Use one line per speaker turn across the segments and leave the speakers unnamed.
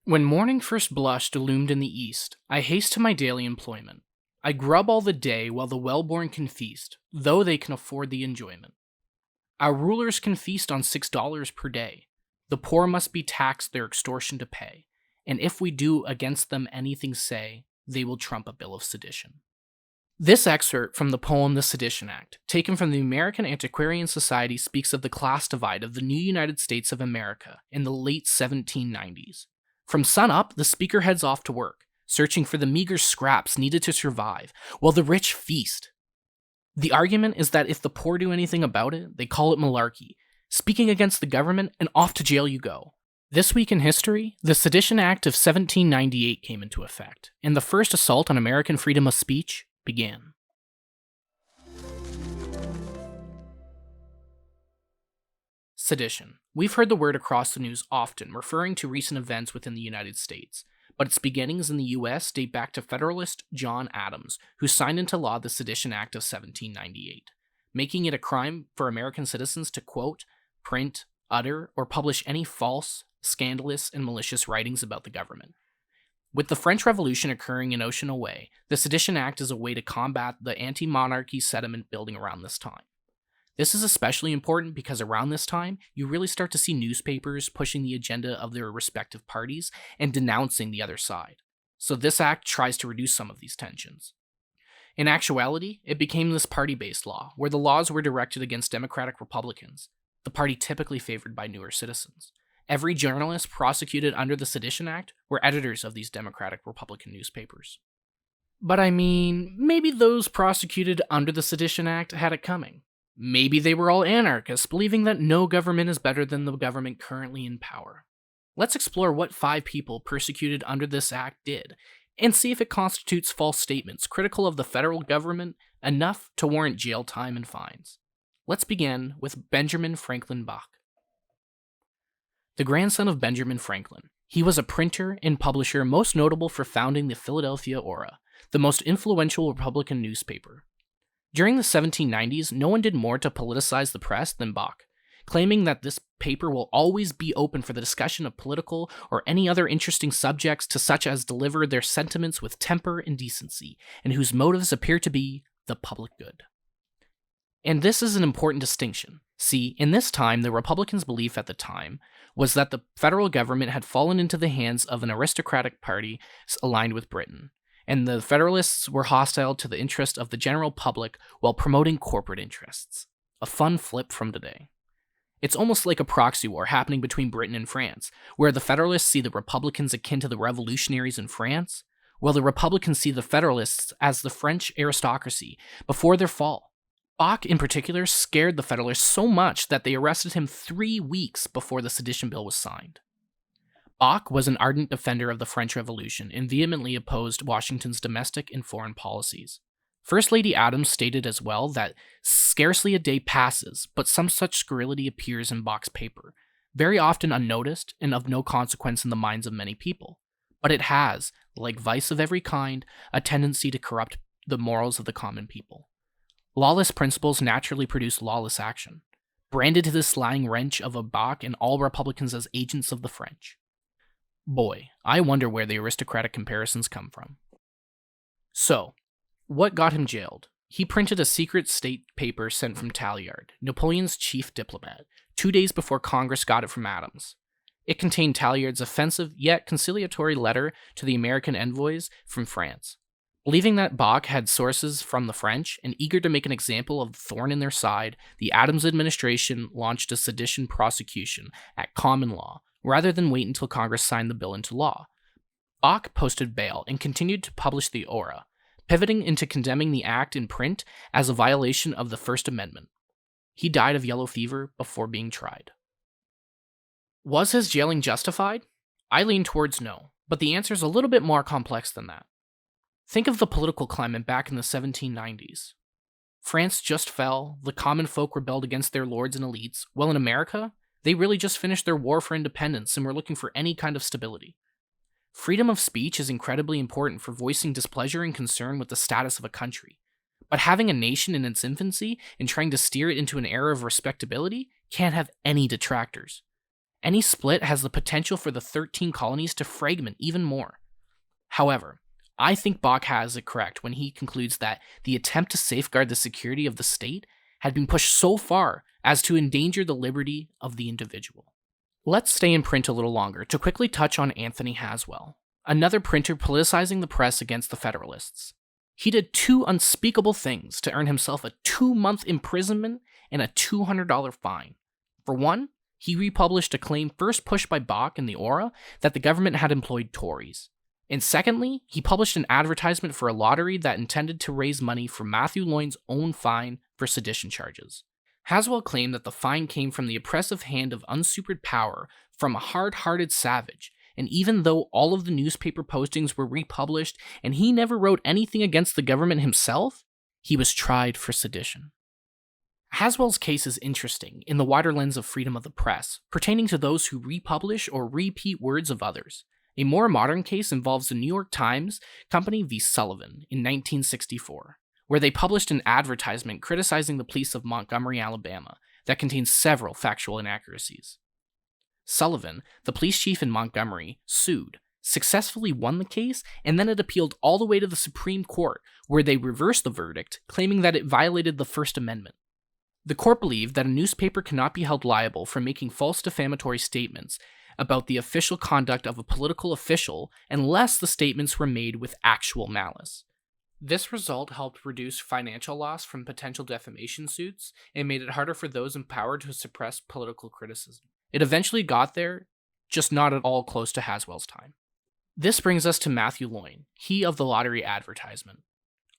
When morning first blushed illumed in the east, I haste to my daily employment. I grub all the day while the well-born can feast, though they can afford the enjoyment. Our rulers can feast on $6 per day. The poor must be taxed their extortion to pay, and if we do against them anything say, they will trump a bill of sedition. This excerpt from the poem The Sedition Act, taken from the American Antiquarian Society, speaks of the class divide of the new United States of America in the late 1790s. From sun up, the speaker heads off to work, searching for the meager scraps needed to survive, while the rich feast. The argument is that if the poor do anything about it, they call it malarkey, speaking against the government, and off to jail you go. This week in history, the Sedition Act of 1798 came into effect, and the first assault on American freedom of speech began. Sedition. We've heard the word across the news often, referring to recent events within the United States, but its beginnings in the US date back to Federalist John Adams, who signed into law the Sedition Act of 1798, making it a crime for American citizens to quote, print, utter, or publish any false, scandalous, and malicious writings about the government. With the French Revolution occurring an ocean away, the Sedition Act is a way to combat the anti-monarchy sentiment building around this time. This is especially important because around this time, you really start to see newspapers pushing the agenda of their respective parties and denouncing the other side. So this act tries to reduce some of these tensions. In actuality, it became this party-based law, where the laws were directed against Democratic Republicans, the party typically favored by newer citizens. Every journalist prosecuted under the Sedition Act were editors of these Democratic Republican newspapers. But I mean, maybe those prosecuted under the Sedition Act had it coming. Maybe they were all anarchists, believing that no government is better than the government currently in power. Let's explore what 5 people persecuted under this act did, and see if it constitutes false statements critical of the federal government enough to warrant jail time and fines. Let's begin with Benjamin Franklin Bach. The grandson of Benjamin Franklin, he was a printer and publisher most notable for founding the Philadelphia Aura, the most influential Republican newspaper. During the 1790s, no one did more to politicize the press than Bach, claiming that this paper will always be open for the discussion of political or any other interesting subjects to such as deliver their sentiments with temper and decency, and whose motives appear to be the public good. And this is an important distinction. See, in this time, the Republicans' belief at the time was that the federal government had fallen into the hands of an aristocratic party aligned with Britain, and the Federalists were hostile to the interest of the general public while promoting corporate interests. A fun flip from today. It's almost like a proxy war happening between Britain and France, where the Federalists see the Republicans akin to the revolutionaries in France, while the Republicans see the Federalists as the French aristocracy before their fall. Bach, in particular, scared the Federalists so much that they arrested him 3 weeks before the Sedition Bill was signed. Bach was an ardent defender of the French Revolution and vehemently opposed Washington's domestic and foreign policies. First Lady Adams stated as well that scarcely a day passes, but some such scurrility appears in Bach's paper, very often unnoticed and of no consequence in the minds of many people. But it has, like vice of every kind, a tendency to corrupt the morals of the common people. Lawless principles naturally produce lawless action, branded to the slang wrench of a Bach and all Republicans as agents of the French. Boy, I wonder where the aristocratic comparisons come from. So, what got him jailed? He printed a secret state paper sent from Talleyrand, Napoleon's chief diplomat, 2 days before Congress got it from Adams. It contained Talleyrand's offensive yet conciliatory letter to the American envoys from France. Believing that Bach had sources from the French and eager to make an example of the thorn in their side, the Adams administration launched a sedition prosecution at common law, rather than wait until Congress signed the bill into law. Bach posted bail and continued to publish the Aura, pivoting into condemning the act in print as a violation of the First Amendment. He died of yellow fever before being tried. Was his jailing justified? I lean towards no, but the answer is a little bit more complex than that. Think of the political climate back in the 1790s. France just fell, the common folk rebelled against their lords and elites, while in America, they really just finished their war for independence and were looking for any kind of stability. Freedom of speech is incredibly important for voicing displeasure and concern with the status of a country, but having a nation in its infancy and trying to steer it into an era of respectability can't have any detractors. Any split has the potential for the 13 colonies to fragment even more. However, I think Bach has it correct when he concludes that the attempt to safeguard the security of the state had been pushed so far as to endanger the liberty of the individual. Let's stay in print a little longer to quickly touch on Anthony Haswell, another printer politicizing the press against the Federalists. He did two unspeakable things to earn himself a 2-month imprisonment and a $200 fine. For one, he republished a claim first pushed by Bach in the Aura that the government had employed Tories. And secondly, he published an advertisement for a lottery that intended to raise money for Matthew Loyne's own fine for sedition charges. Haswell claimed that the fine came from the oppressive hand of unsupered power from a hard-hearted savage, and even though all of the newspaper postings were republished and he never wrote anything against the government himself, he was tried for sedition. Haswell's case is interesting in the wider lens of freedom of the press, pertaining to those who republish or repeat words of others. A more modern case involves the New York Times Company v. Sullivan in 1964, where they published an advertisement criticizing the police of Montgomery, Alabama, that contained several factual inaccuracies. Sullivan, the police chief in Montgomery, sued, successfully won the case, and then it appealed all the way to the Supreme Court, where they reversed the verdict, claiming that it violated the First Amendment. The court believed that a newspaper cannot be held liable for making false defamatory statements about the official conduct of a political official unless the statements were made with actual malice. This result helped reduce financial loss from potential defamation suits and made it harder for those empowered to suppress political criticism. It eventually got there, just not at all close to Haswell's time. This brings us to Matthew Loyne, he of the lottery advertisement.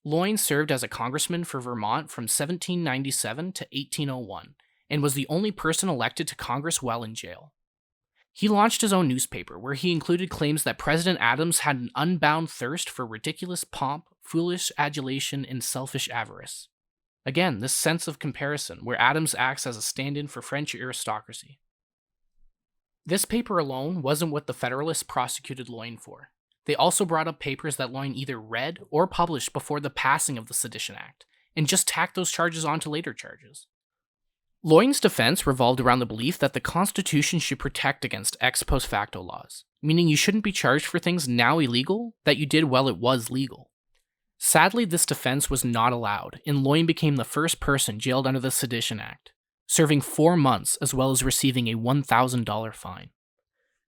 Loyne served as a congressman for Vermont from 1797 to 1801 and was the only person elected to Congress while in jail. He launched his own newspaper, where he included claims that President Adams had an unbound thirst for ridiculous pomp, foolish adulation, and selfish avarice. Again, this sense of comparison, where Adams acts as a stand-in for French aristocracy. This paper alone wasn't what the Federalists prosecuted Loyne for. They also brought up papers that Loyne either read or published before the passing of the Sedition Act, and just tacked those charges onto later charges. Loyne's defense revolved around the belief that the Constitution should protect against ex post facto laws, meaning you shouldn't be charged for things now illegal that you did while it was legal. Sadly, this defense was not allowed, and Loyne became the first person jailed under the Sedition Act, serving 4 months as well as receiving a $1,000 fine.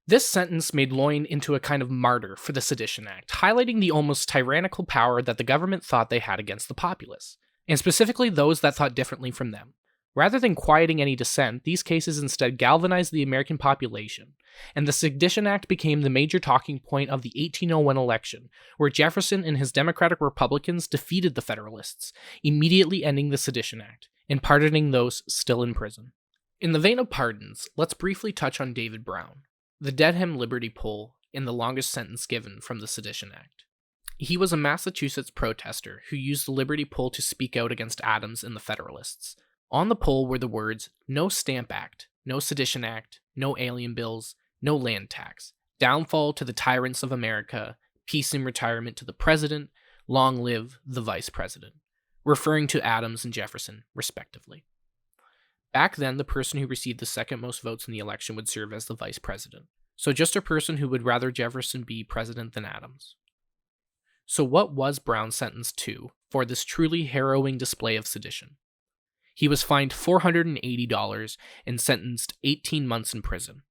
This sentence made Loyne into a kind of martyr for the Sedition Act, highlighting the almost tyrannical power that the government thought they had against the populace, and specifically those that thought differently from them. Rather than quieting any dissent, these cases instead galvanized the American population, and the Sedition Act became the major talking point of the 1801 election, where Jefferson and his Democratic Republicans defeated the Federalists, immediately ending the Sedition Act, and pardoning those still in prison. In the vein of pardons, let's briefly touch on David Brown, the Dedham Liberty Pole, in the longest sentence given from the Sedition Act. He was a Massachusetts protester who used the Liberty Pole to speak out against Adams and the Federalists. On the pole were the words, "No Stamp Act, no Sedition Act, no alien bills, no land tax, downfall to the tyrants of America, peace and retirement to the president, long live the vice president," referring to Adams and Jefferson, respectively. Back then, the person who received the second most votes in the election would serve as the vice president, so just a person who would rather Jefferson be president than Adams. So what was Brown sentenced to for this truly harrowing display of sedition? He was fined $480 and sentenced 18 months in prison.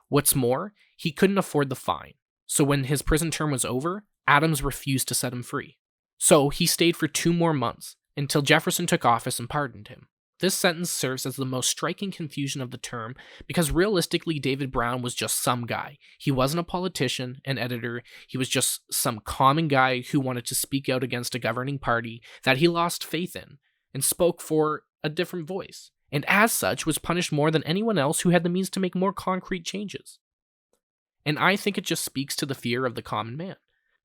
What's more, he couldn't afford the fine, so when his prison term was over, Adams refused to set him free. So he stayed for 2 more months, until Jefferson took office and pardoned him. This sentence serves as the most striking confusion of the term, because realistically David Brown was just some guy. He wasn't a politician, an editor, he was just some common guy who wanted to speak out against a governing party that he lost faith in, and spoke for a different voice, and as such was punished more than anyone else who had the means to make more concrete changes. And I think it just speaks to the fear of the common man.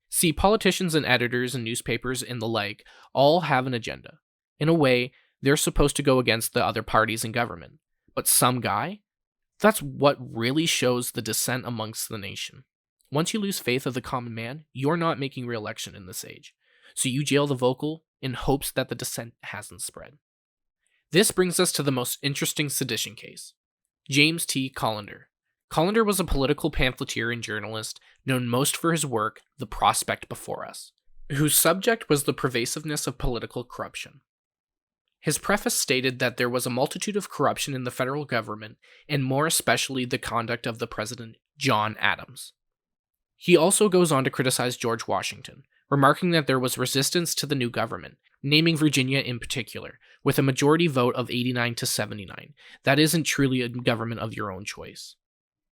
See, politicians and editors and newspapers and the like all have an agenda. In a way, they're supposed to go against the other parties in government. But some guy? That's what really shows the dissent amongst the nation. Once you lose faith of the common man, you're not making re-election in this age. So you jail the vocal in hopes that the dissent hasn't spread. This brings us to the most interesting sedition case. James T. Callender, Callender was a political pamphleteer and journalist known most for his work, The Prospect Before Us, whose subject was the pervasiveness of political corruption. His preface stated that there was a multitude of corruption in the federal government, and more especially the conduct of the president, John Adams. He also goes on to criticize George Washington, remarking that there was resistance to the new government, naming Virginia in particular, with a majority vote of 89 to 79. That isn't truly a government of your own choice.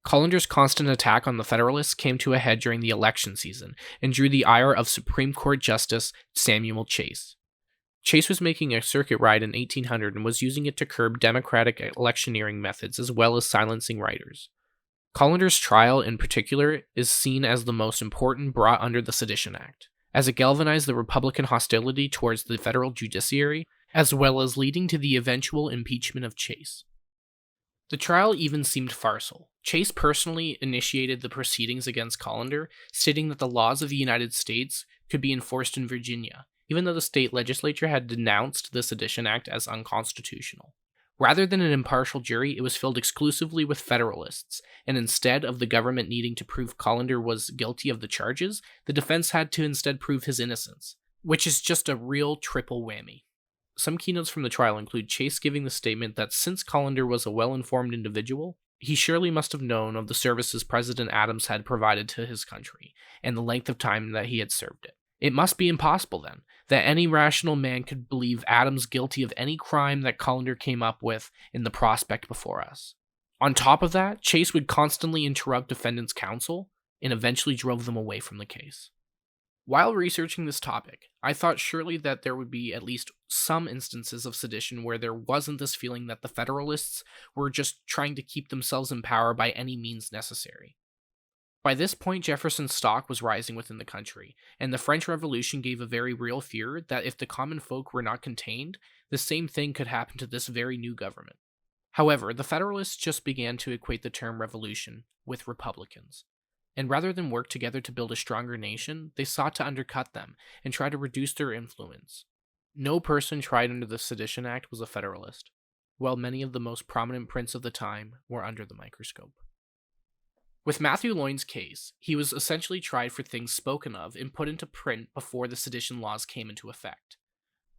Callender's constant attack on the Federalists came to a head during the election season and drew the ire of Supreme Court Justice Samuel Chase. Chase was making a circuit ride in 1800 and was using it to curb Democratic electioneering methods as well as silencing writers. Callender's trial, in particular, is seen as the most important brought under the Sedition Act, as it galvanized the Republican hostility towards the federal judiciary, as well as leading to the eventual impeachment of Chase. The trial even seemed farcical. Chase personally initiated the proceedings against Callender, stating that the laws of the United States could be enforced in Virginia, even though the state legislature had denounced the Sedition Act as unconstitutional. Rather than an impartial jury, it was filled exclusively with Federalists, and instead of the government needing to prove Callender was guilty of the charges, the defense had to instead prove his innocence, which is just a real triple whammy. Some keynotes from the trial include Chase giving the statement that since Callender was a well-informed individual, he surely must have known of the services President Adams had provided to his country, and the length of time that he had served it. It must be impossible, then, that any rational man could believe Adams guilty of any crime that Callender came up with in The Prospect Before Us. On top of that, Chase would constantly interrupt defendants' counsel, and eventually drove them away from the case. While researching this topic, I thought surely that there would be at least some instances of sedition where there wasn't this feeling that the Federalists were just trying to keep themselves in power by any means necessary. By this point, Jefferson's stock was rising within the country, and the French Revolution gave a very real fear that if the common folk were not contained, the same thing could happen to this very new government. However, the Federalists just began to equate the term revolution with Republicans. And rather than work together to build a stronger nation, they sought to undercut them and try to reduce their influence. No person tried under the Sedition Act was a Federalist, while many of the most prominent prints of the time were under the microscope. With Matthew Loyne's case, he was essentially tried for things spoken of and put into print before the sedition laws came into effect.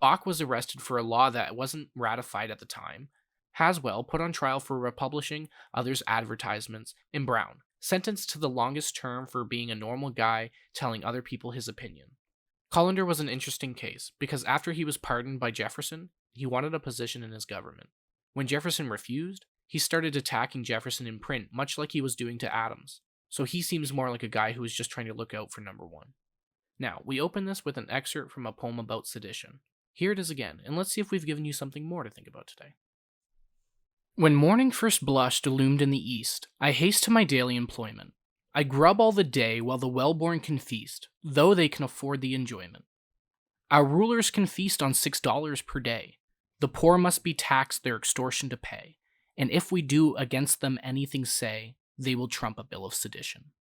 Bach was arrested for a law that wasn't ratified at the time, Haswell put on trial for republishing others' advertisements, and Brown sentenced to the longest term for being a normal guy telling other people his opinion. Callender was an interesting case because after he was pardoned by Jefferson, he wanted a position in his government. When Jefferson refused, he started attacking Jefferson in print, much like he was doing to Adams. So he seems more like a guy who was just trying to look out for number one. Now, we open this with an excerpt from a poem about sedition. Here it is again, and let's see if we've given you something more to think about today. When morning first blushed illumed in the east, I haste to my daily employment. I grub all the day while the well-born can feast, though they can afford the enjoyment. Our rulers can feast on $6 per day. The poor must be taxed their extortion to pay, and if we do against them anything say, they will trump a bill of sedition.